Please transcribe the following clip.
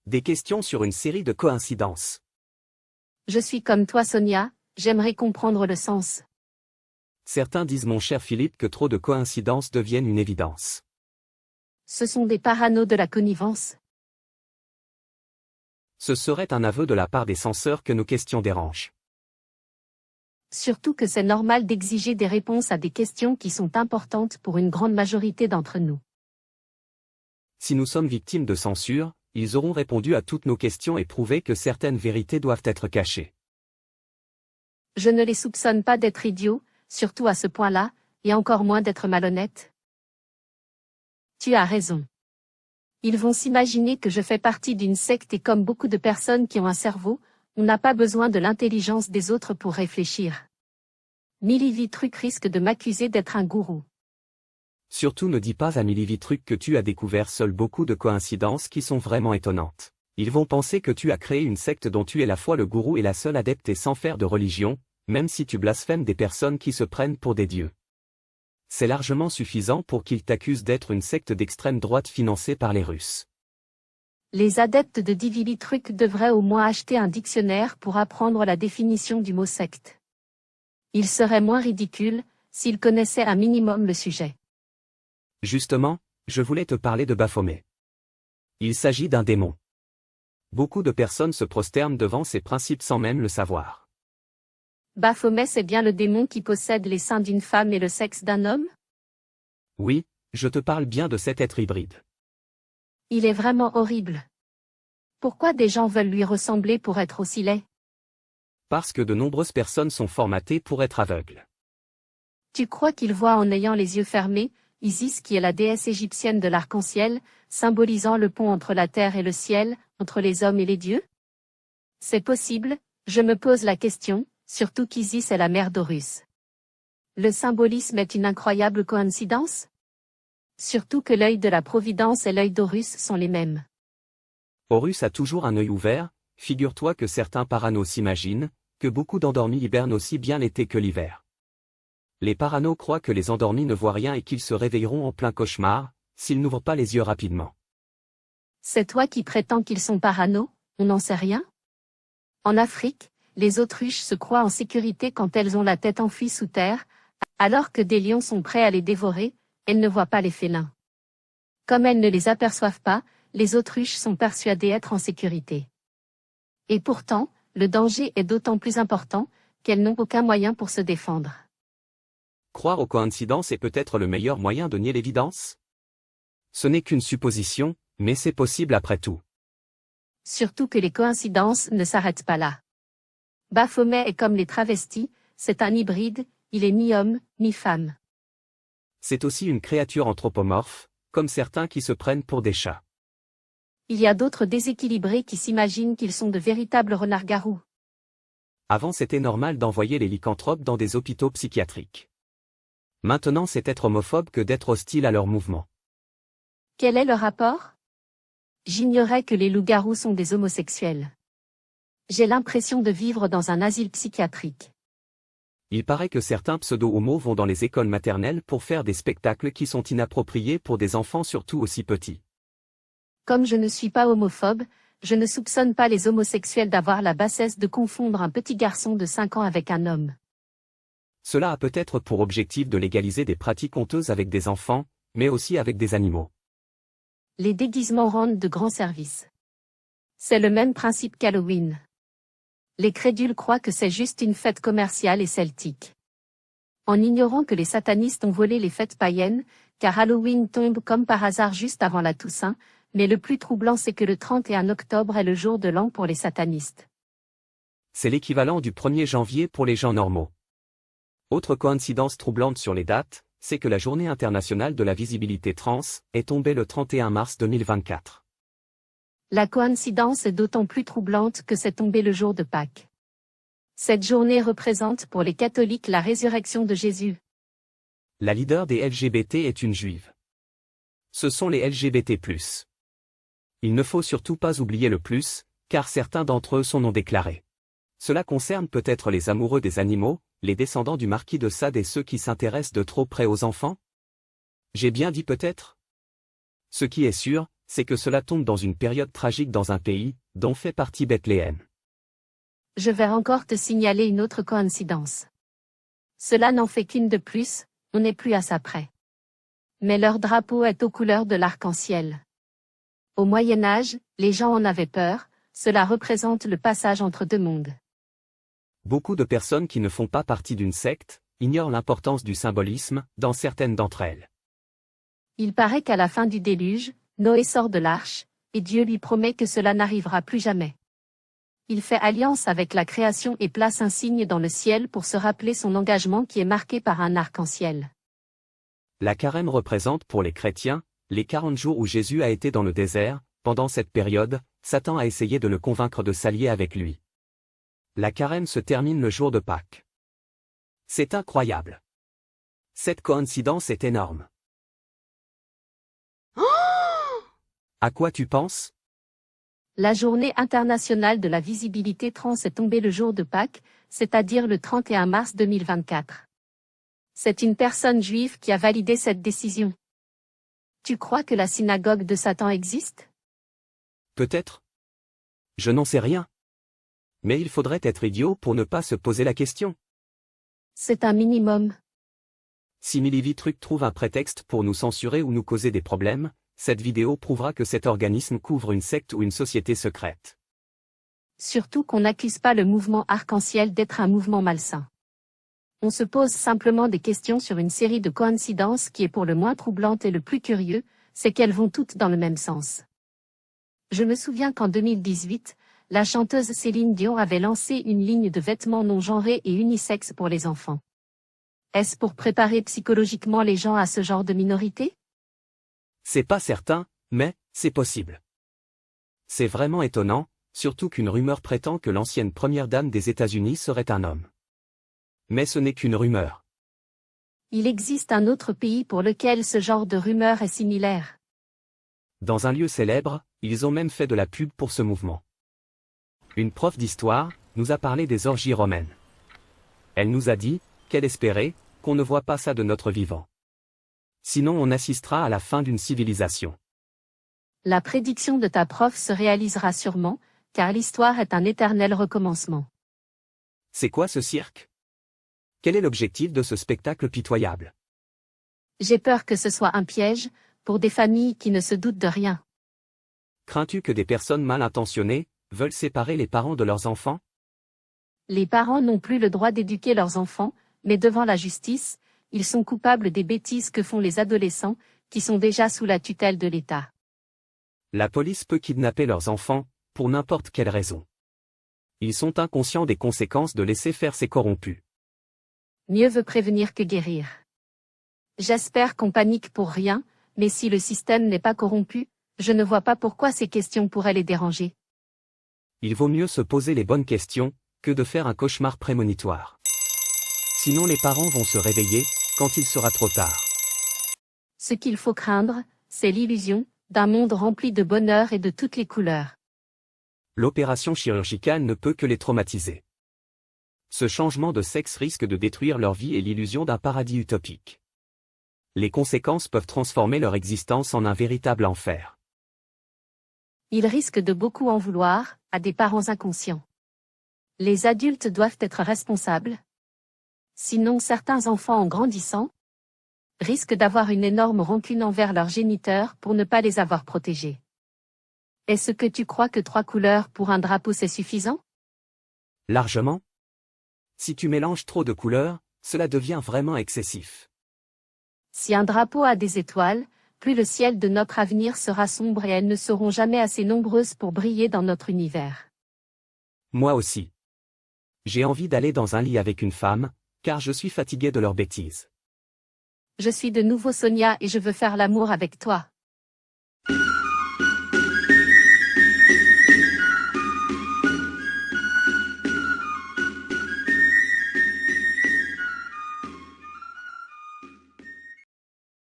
Des questions sur une série de coïncidences. Je suis comme toi Sonia, j'aimerais comprendre le sens. Certains disent mon cher Philippe que trop de coïncidences deviennent une évidence. Ce sont des parano de la connivence. Ce serait un aveu de la part des censeurs que nos questions dérangent. Surtout que c'est normal d'exiger des réponses à des questions qui sont importantes pour une grande majorité d'entre nous. Si nous sommes victimes de censure, ils auront répondu à toutes nos questions et prouvé que certaines vérités doivent être cachées. Je ne les soupçonne pas d'être idiots, surtout à ce point-là, et encore moins d'être malhonnêtes. Tu as raison. Ils vont s'imaginer que je fais partie d'une secte et comme beaucoup de personnes qui ont un cerveau, on n'a pas besoin de l'intelligence des autres pour réfléchir. Milivitruc risque de m'accuser d'être un gourou. Surtout ne dis pas à Milivitruc que tu as découvert seul beaucoup de coïncidences qui sont vraiment étonnantes. Ils vont penser que tu as créé une secte dont tu es la fois le gourou et la seule adepte et sans faire de religion, même si tu blasphèmes des personnes qui se prennent pour des dieux. C'est largement suffisant pour qu'ils t'accusent d'être une secte d'extrême droite financée par les Russes. Les adeptes de Divilitruc devraient au moins acheter un dictionnaire pour apprendre la définition du mot secte. Ils seraient moins ridicules s'ils connaissaient un minimum le sujet. Justement, je voulais te parler de Baphomet. Il s'agit d'un démon. Beaucoup de personnes se prosternent devant ces principes sans même le savoir. Baphomet, c'est bien le démon qui possède les seins d'une femme et le sexe d'un homme? Oui, je te parle bien de cet être hybride. Il est vraiment horrible. Pourquoi des gens veulent lui ressembler pour être aussi laid? Parce que de nombreuses personnes sont formatées pour être aveugles. Tu crois qu'il voit en ayant les yeux fermés, Isis qui est la déesse égyptienne de l'arc-en-ciel, symbolisant le pont entre la terre et le ciel, entre les hommes et les dieux? C'est possible, je me pose la question, surtout qu'Isis est la mère d'Horus. Le symbolisme est une incroyable coïncidence? Surtout que l'œil de la Providence et l'œil d'Horus sont les mêmes. Horus a toujours un œil ouvert, figure-toi que certains paranos s'imaginent, que beaucoup d'endormis hibernent aussi bien l'été que l'hiver. Les paranos croient que les endormis ne voient rien et qu'ils se réveilleront en plein cauchemar, s'ils n'ouvrent pas les yeux rapidement. C'est toi qui prétends qu'ils sont parano, on n'en sait rien? En Afrique, les autruches se croient en sécurité quand elles ont la tête enfuie sous terre, alors que des lions sont prêts à les dévorer, elles ne voient pas les félins. Comme elles ne les aperçoivent pas, les autruches sont persuadées être en sécurité. Et pourtant, le danger est d'autant plus important, qu'elles n'ont aucun moyen pour se défendre. Croire aux coïncidences est peut-être le meilleur moyen de nier l'évidence? Ce n'est qu'une supposition, mais c'est possible après tout. Surtout que les coïncidences ne s'arrêtent pas là. Baphomet est comme les travestis, c'est un hybride, il est mi-homme, mi-femme. C'est aussi une créature anthropomorphe, comme certains qui se prennent pour des chats. Il y a d'autres déséquilibrés qui s'imaginent qu'ils sont de véritables renards-garous. Avant c'était normal d'envoyer les lycanthropes dans des hôpitaux psychiatriques. Maintenant c'est être homophobe que d'être hostile à leurs mouvements. Quel est le rapport? J'ignorais que les loups-garous sont des homosexuels. J'ai l'impression de vivre dans un asile psychiatrique. Il paraît que certains pseudo-homos vont dans les écoles maternelles pour faire des spectacles qui sont inappropriés pour des enfants surtout aussi petits. Comme je ne suis pas homophobe, je ne soupçonne pas les homosexuels d'avoir la bassesse de confondre un petit garçon de 5 ans avec un homme. Cela a peut-être pour objectif de légaliser des pratiques honteuses avec des enfants, mais aussi avec des animaux. Les déguisements rendent de grands services. C'est le même principe qu'Halloween. Les crédules croient que c'est juste une fête commerciale et celtique. En ignorant que les satanistes ont volé les fêtes païennes, car Halloween tombe comme par hasard juste avant la Toussaint, mais le plus troublant c'est que le 31 octobre est le jour de l'an pour les satanistes. C'est l'équivalent du 1er janvier pour les gens normaux. Autre coïncidence troublante sur les dates, c'est que la Journée internationale de la visibilité trans est tombée le 31 mars 2024. La coïncidence est d'autant plus troublante que c'est tombé le jour de Pâques. Cette journée représente pour les catholiques la résurrection de Jésus. La leader des LGBT est une juive. Ce sont les LGBT+. Il ne faut surtout pas oublier le plus, car certains d'entre eux sont non déclarés. Cela concerne peut-être les amoureux des animaux, les descendants du marquis de Sade et ceux qui s'intéressent de trop près aux enfants? J'ai bien dit peut-être? Ce qui est sûr, c'est que cela tombe dans une période tragique dans un pays, dont fait partie Bethléem. Je vais encore te signaler une autre coïncidence. Cela n'en fait qu'une de plus, on n'est plus à ça près. Mais leur drapeau est aux couleurs de l'arc-en-ciel. Au Moyen Âge, les gens en avaient peur, cela représente le passage entre deux mondes. Beaucoup de personnes qui ne font pas partie d'une secte, ignorent l'importance du symbolisme, dans certaines d'entre elles. Il paraît qu'à la fin du déluge, Noé sort de l'arche, et Dieu lui promet que cela n'arrivera plus jamais. Il fait alliance avec la création et place un signe dans le ciel pour se rappeler son engagement qui est marqué par un arc-en-ciel. La carême représente pour les chrétiens, les 40 jours où Jésus a été dans le désert. Pendant cette période, Satan a essayé de le convaincre de s'allier avec lui. La carême se termine le jour de Pâques. C'est incroyable. Cette coïncidence est énorme. À quoi tu penses? La journée internationale de la visibilité trans est tombée le jour de Pâques, c'est-à-dire le 31 mars 2024. C'est une personne juive qui a validé cette décision. Tu crois que la synagogue de Satan existe? Peut-être. Je n'en sais rien. Mais il faudrait être idiot pour ne pas se poser la question. C'est un minimum. Si Millivitruc trouve un prétexte pour nous censurer ou nous causer des problèmes, cette vidéo prouvera que cet organisme couvre une secte ou une société secrète. Surtout qu'on n'accuse pas le mouvement arc-en-ciel d'être un mouvement malsain. On se pose simplement des questions sur une série de coïncidences qui est pour le moins troublante et le plus curieux, c'est qu'elles vont toutes dans le même sens. Je me souviens qu'en 2018, la chanteuse Céline Dion avait lancé une ligne de vêtements non genrés et unisexes pour les enfants. Est-ce pour préparer psychologiquement les gens à ce genre de minorité? C'est pas certain, mais c'est possible. C'est vraiment étonnant, surtout qu'une rumeur prétend que l'ancienne première dame des États-Unis serait un homme. Mais ce n'est qu'une rumeur. Il existe un autre pays pour lequel ce genre de rumeur est similaire. Dans un lieu célèbre, ils ont même fait de la pub pour ce mouvement. Une prof d'histoire nous a parlé des orgies romaines. Elle nous a dit qu'elle espérait qu'on ne voit pas ça de notre vivant. Sinon on assistera à la fin d'une civilisation. La prédiction de ta prof se réalisera sûrement, car l'histoire est un éternel recommencement. C'est quoi ce cirque? Quel est l'objectif de ce spectacle pitoyable? J'ai peur que ce soit un piège, pour des familles qui ne se doutent de rien. Crains-tu que des personnes mal intentionnées veulent séparer les parents de leurs enfants? Les parents n'ont plus le droit d'éduquer leurs enfants, mais devant la justice, ils sont coupables des bêtises que font les adolescents, qui sont déjà sous la tutelle de l'État. La police peut kidnapper leurs enfants, pour n'importe quelle raison. Ils sont inconscients des conséquences de laisser faire ces corrompus. Mieux vaut prévenir que guérir. J'espère qu'on panique pour rien, mais si le système n'est pas corrompu, je ne vois pas pourquoi ces questions pourraient les déranger. Il vaut mieux se poser les bonnes questions, que de faire un cauchemar prémonitoire. Sinon les parents vont se réveiller, quand il sera trop tard. Ce qu'il faut craindre, c'est l'illusion d'un monde rempli de bonheur et de toutes les couleurs. L'opération chirurgicale ne peut que les traumatiser. Ce changement de sexe risque de détruire leur vie et l'illusion d'un paradis utopique. Les conséquences peuvent transformer leur existence en un véritable enfer. Ils risquent de beaucoup en vouloir, à des parents inconscients. Les adultes doivent être responsables. Sinon certains enfants en grandissant risquent d'avoir une énorme rancune envers leurs géniteurs pour ne pas les avoir protégés. Est-ce que tu crois que 3 couleurs pour un drapeau c'est suffisant? Largement. Si tu mélanges trop de couleurs, cela devient vraiment excessif. Si un drapeau a des étoiles, plus le ciel de notre avenir sera sombre et elles ne seront jamais assez nombreuses pour briller dans notre univers. Moi aussi. J'ai envie d'aller dans un lit avec une femme, car je suis fatigué de leurs bêtises. Je suis de nouveau Sonia et je veux faire l'amour avec toi.